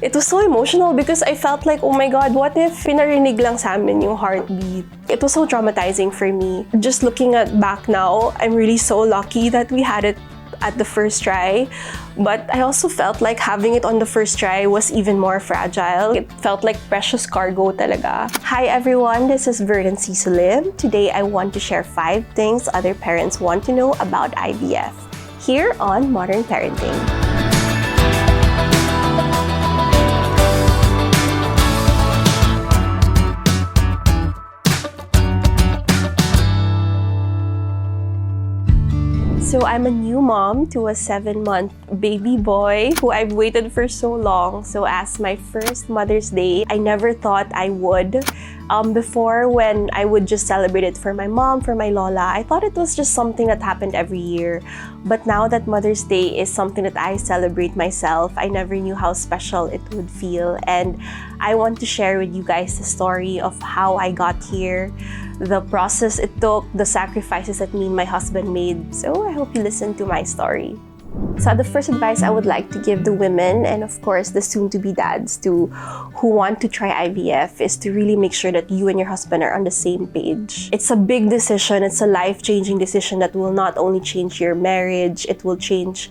It was so emotional because I felt like, oh my God, what if pinarinig lang sa amin yung heartbeat? It was so traumatizing for me. Just looking back now, I'm really so lucky that we had it at the first try, but I also felt like having it on the first try was even more fragile. It felt like precious cargo talaga. Hi everyone, this is Vern Enciso-Lim. Today I want to share 5 things other parents want to know about IVF here on Modern Parenting. So I'm a new mom to a 7-month baby boy who I've waited for so long. So as my first Mother's Day, I never thought I would. Before, when I would just celebrate it for my mom, for my lola, I thought it was just something that happened every year. But now that Mother's Day is something that I celebrate myself, I never knew how special it would feel. And I want to share with you guys the story of how I got here, the process it took, the sacrifices that me and my husband made. So I hope you listen to my story. So the first advice I would like to give the women, and of course the soon-to-be dads who want to try IVF, is to really make sure that you and your husband are on the same page. It's a big decision. It's a life-changing decision that will not only change your marriage, it will change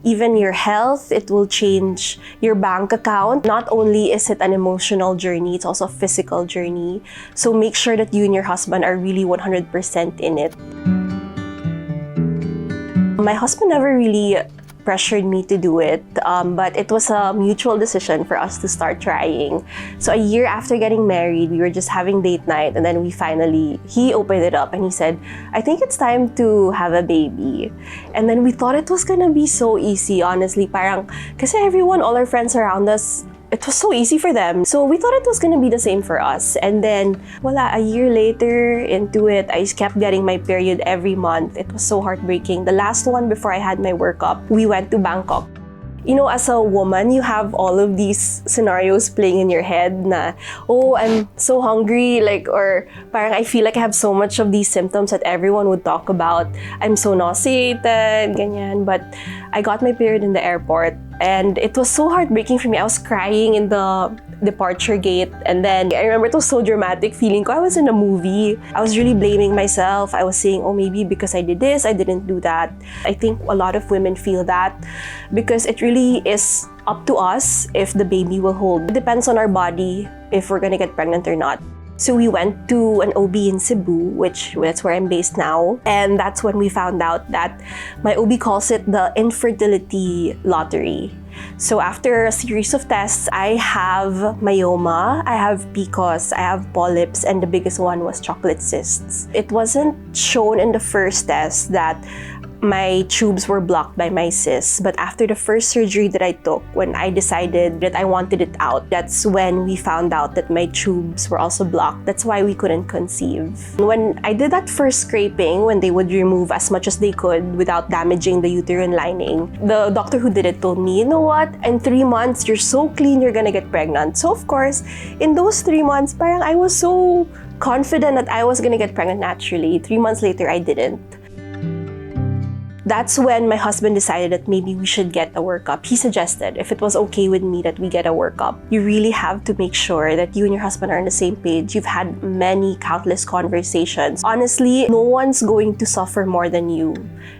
even your health, it will change your bank account. Not only is it an emotional journey, it's also a physical journey. So make sure that you and your husband are really 100% in it. My husband never really pressured me to do it, but it was a mutual decision for us to start trying. So a year after getting married, we were just having date night, and then he opened it up and he said, I think it's time to have a baby. And then we thought it was gonna be so easy, honestly. Parang, kasi all our friends around us, it was so easy for them. So we thought it was gonna be the same for us. And then, a year later into it, I kept getting my period every month. It was so heartbreaking. The last one before I had my workup, we went to Bangkok. You know, as a woman, you have all of these scenarios playing in your head na, oh, I'm so hungry, or parang I feel like I have so much of these symptoms that everyone would talk about. I'm so nauseated, ganyan. But I got my period in the airport, and it was so heartbreaking for me. I was crying in the departure gate, and then I remember it was so dramatic, feeling ko I was in a movie. I was really blaming myself. I was saying, oh, maybe because I did this, I didn't do that. I think a lot of women feel that because it really is up to us if the baby will hold. It depends on our body if we're gonna get pregnant or not. So we went to an OB in Cebu, that's where I'm based now. And that's when we found out that my OB calls it the infertility lottery. So after a series of tests, I have myoma, I have PCOS, I have polyps, and the biggest one was chocolate cysts. It wasn't shown in the first test that my tubes were blocked by my cysts, but after the first surgery that I took, when I decided that I wanted it out, that's when we found out that my tubes were also blocked. That's why we couldn't conceive. When I did that first scraping, when they would remove as much as they could without damaging the uterine lining, the doctor who did it told me, you know what, in 3 months, you're so clean, you're gonna get pregnant. So of course, in those 3 months, parang I was so confident that I was gonna get pregnant naturally. 3 months later, I didn't. That's when my husband decided that maybe we should get a workup. He suggested if it was okay with me that we get a workup. You really have to make sure that you and your husband are on the same page. You've had countless conversations. Honestly, no one's going to suffer more than you.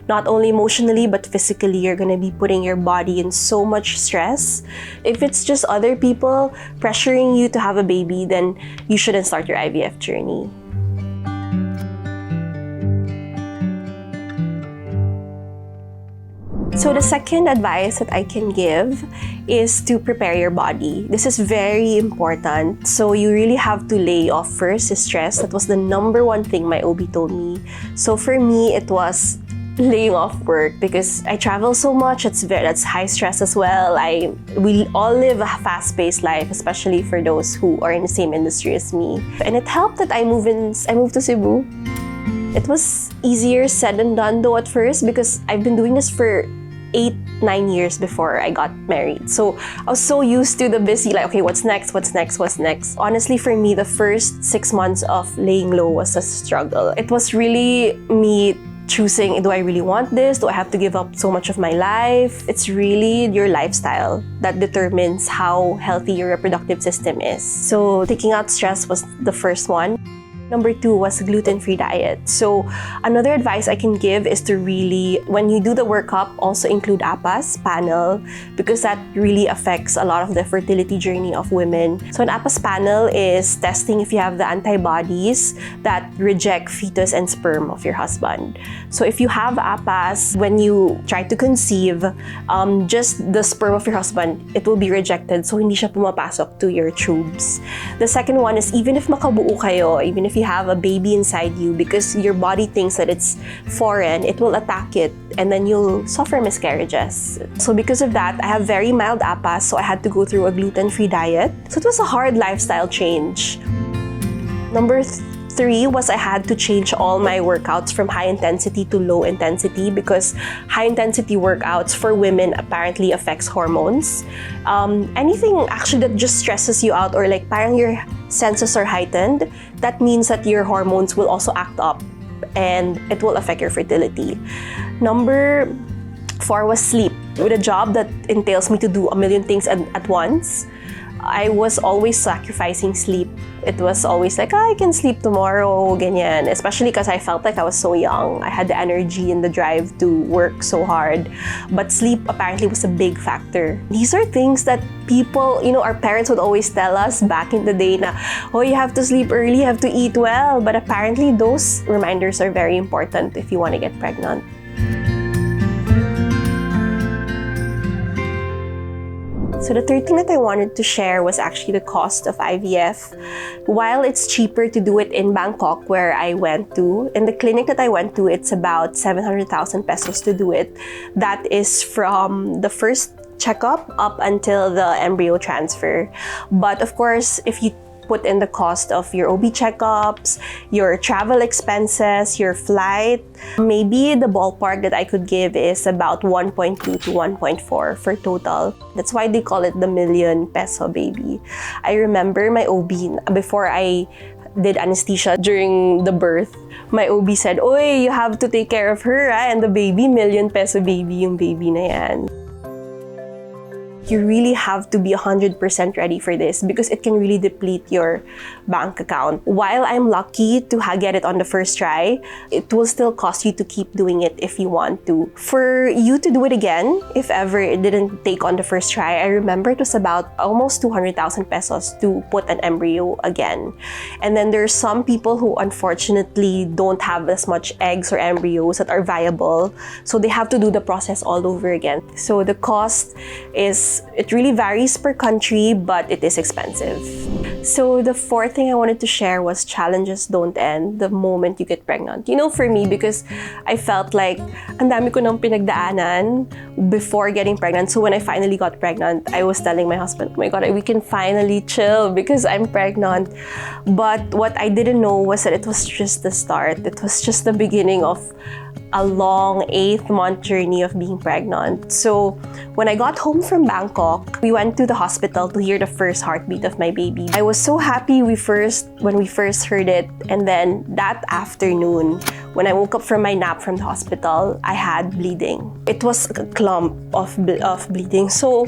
Not only emotionally, but physically, you're gonna be putting your body in so much stress. If it's just other people pressuring you to have a baby, then you shouldn't start your IVF journey. So the second advice that I can give is to prepare your body. This is very important. So you really have to lay off first the stress. That was the number one thing my OB told me. So for me, it was laying off work because I travel so much. That's high stress as well. We all live a fast-paced life, especially for those who are in the same industry as me. And it helped that I moved to Cebu. It was easier said than done though at first because I've been doing this for 8-9 years before I got married. So I was so used to the busy, okay, what's next? Honestly, for me, the first 6 months of laying low was a struggle. It was really me choosing, do I really want this? Do I have to give up so much of my life? It's really your lifestyle that determines how healthy your reproductive system is. So taking out stress was the first one. Number 2 was gluten-free diet. So another advice I can give is to really, when you do the workup, also include APAS panel, because that really affects a lot of the fertility journey of women. So an APAS panel is testing if you have the antibodies that reject fetus and sperm of your husband. So if you have APAS, when you try to conceive, just the sperm of your husband, it will be rejected. So hindi siya pumapasok to your tubes. The second one is, even if makabuo kayo, even if you have a baby inside you, because your body thinks that it's foreign, it will attack it and then you'll suffer miscarriages. So because of that, I have very mild APAS, so I had to go through a gluten-free diet. So it was a hard lifestyle change. Number 3 was I had to change all my workouts from high intensity to low intensity, because high intensity workouts for women apparently affects hormones. Anything actually that just stresses you out, or like parang your senses are heightened, that means that your hormones will also act up and it will affect your fertility. Number 4 was sleep. With a job that entails me to do a million things at once, I was always sacrificing sleep. It was always like, I can sleep tomorrow, ganyan. Especially because I felt like I was so young. I had the energy and the drive to work so hard. But sleep apparently was a big factor. These are things that people, our parents would always tell us back in the day na, oh, you have to sleep early, you have to eat well. But apparently those reminders are very important if you want to get pregnant. So the third thing that I wanted to share was actually the cost of IVF. While it's cheaper to do it in Bangkok, where I went to, in the clinic that I went to, it's about 700,000 pesos to do it. That is from the first checkup up until the embryo transfer. But of course, if you put in the cost of your OB checkups, your travel expenses, your flight, maybe the ballpark that I could give is about 1.2 to 1.4 for total. That's why they call it the million peso baby. I remember my OB, before I did anesthesia during the birth, my OB said, "Oy, you have to take care of her, and the baby, million peso baby yung baby na yan." You really have to be 100% ready for this, because it can really deplete your bank account. While I'm lucky to get it on the first try, it will still cost you to keep doing it if you want to. For you to do it again, if ever it didn't take on the first try, I remember it was about almost 200,000 pesos to put an embryo again. And then there's some people who unfortunately don't have as much eggs or embryos that are viable, so they have to do the process all over again. So the cost it really varies per country, but it is expensive. So the fourth thing I wanted to share was challenges don't end the moment you get pregnant. For me, because I felt like ang dami ko nang pinagdaanan before getting pregnant. So when I finally got pregnant, I was telling my husband, oh my God, we can finally chill because I'm pregnant. But what I didn't know was that it was just the start. It was just the beginning of a long 8-month journey of being pregnant. So when I got home from Bangkok, we went to the hospital to hear the first heartbeat of my baby. I was so happy when we first heard it, and then that afternoon, when I woke up from my nap from the hospital, I had bleeding. It was a clump of bleeding. So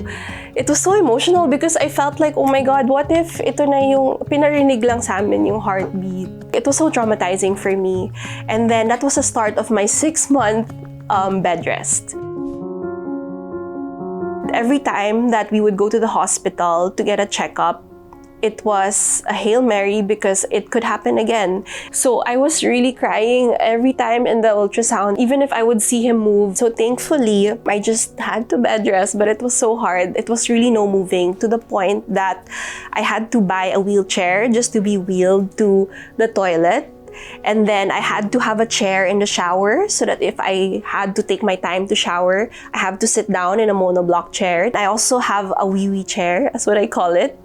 it was so emotional because I felt like, oh my God, what if ito na yung pinarinig lang sa amin yung heartbeat? It was so traumatizing for me. And then that was the start of my 6-month bed rest. Every time that we would go to the hospital to get a checkup, it was a Hail Mary because it could happen again. So I was really crying every time in the ultrasound, even if I would see him move. So thankfully, I just had to bed rest, but it was so hard. It was really no moving, to the point that I had to buy a wheelchair just to be wheeled to the toilet. And then I had to have a chair in the shower so that if I had to take my time to shower, I have to sit down in a monoblock chair. I also have a wee chair, that's what I call it.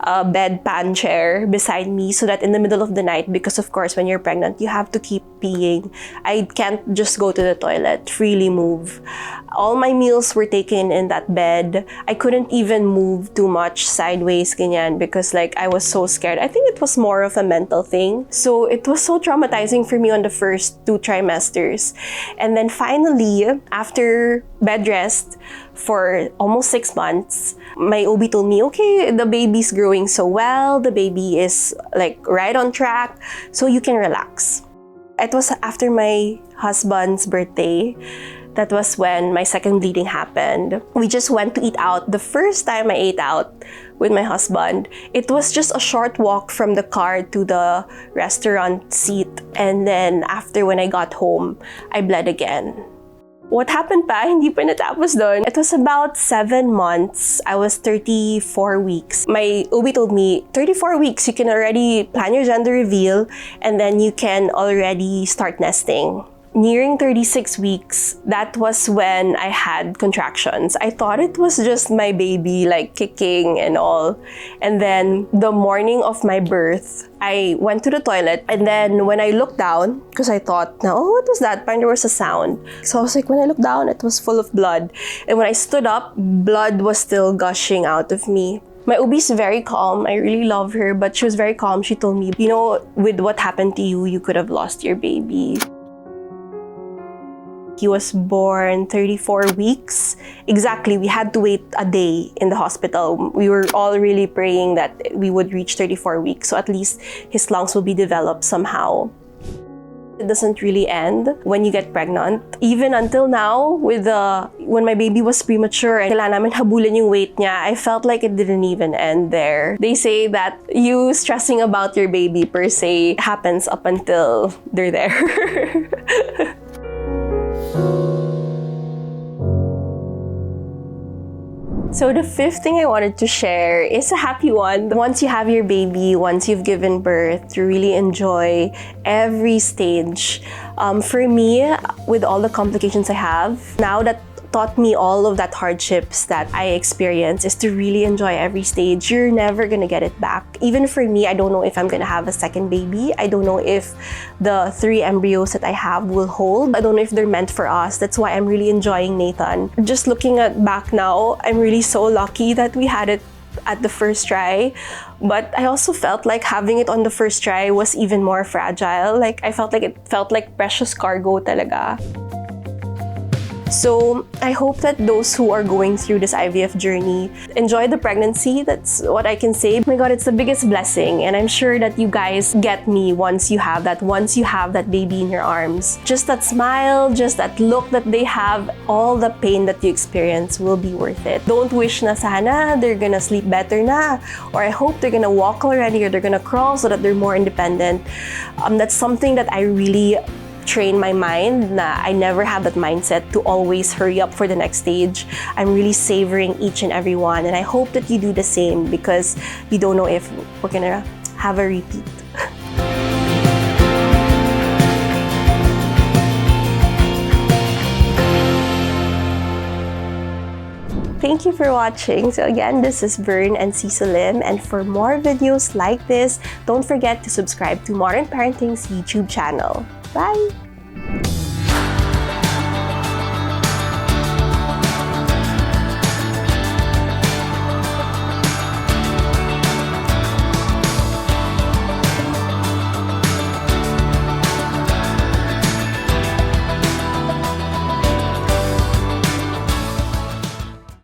a bedpan chair beside me so that in the middle of the night, because of course when you're pregnant, you have to keep peeing. I can't just go to the toilet, freely move. All my meals were taken in that bed. I couldn't even move too much sideways, ganyan, because like I was so scared. I think it was more of a mental thing. So it was so traumatizing for me on the first 2 trimesters. And then finally, after bed rest for almost 6 months, my OB told me, okay, the baby's growing so well, the baby is like right on track, so you can relax. It was after my husband's birthday. That was when my second bleeding happened. We just went to eat out. The first time I ate out with my husband, it was just a short walk from the car to the restaurant seat. And then after, when I got home, I bled again. What happened pa? Hindi pa natapos doon. It was about 7 months. I was 34 weeks. My OB told me, 34 weeks, you can already plan your gender reveal and then you can already start nesting. Nearing 36 weeks, that was when I had contractions. I thought it was just my baby like kicking and all. And then the morning of my birth, I went to the toilet, and then when I looked down, because I thought, oh, what was that? Apparently there was a sound. So I was like, when I looked down, it was full of blood. And when I stood up, blood was still gushing out of me. My OB is very calm. I really love her, but she was very calm. She told me, you know, with what happened to you, you could have lost your baby. He was born 34 weeks. Exactly, we had to wait a day in the hospital. We were all really praying that we would reach 34 weeks, so at least his lungs will be developed somehow. It doesn't really end when you get pregnant. Even until now, when my baby was premature and kailangan namin habulin yung weight niya, I felt like it didn't even end there. They say that you stressing about your baby per se happens up until they're there. So the fifth thing I wanted to share is a happy one. Once you have your baby, once you've given birth, to really enjoy every stage. For me, with all the complications I have, now that taught me all of that hardships that I experienced is to really enjoy every stage. You're never gonna get it back. Even for me, I don't know if I'm gonna have a second baby. I don't know if the 3 embryos that I have will hold. I don't know if they're meant for us. That's why I'm really enjoying Nathan. Just looking back now, I'm really so lucky that we had it at the first try. But I also felt like having it on the first try was even more fragile. Like I felt like it felt like precious cargo talaga. So I hope that those who are going through this IVF journey enjoy the pregnancy. That's what I can say. Oh my God, it's the biggest blessing. And I'm sure that you guys get me once you have that baby in your arms. Just that smile, just that look that they have, all the pain that you experience will be worth it. Don't wish na sana they're gonna sleep better na, or I hope they're gonna walk already, or they're gonna crawl so that they're more independent. That's something that I really train my mind na I never have that mindset to always hurry up for the next stage. I'm really savoring each and every one, and I hope that you do the same because you don't know if we're gonna have a repeat. Thank you for watching. So again, this is Vern Enciso-Lim, and for more videos like this, don't forget to subscribe to Modern Parenting's YouTube channel. Bye!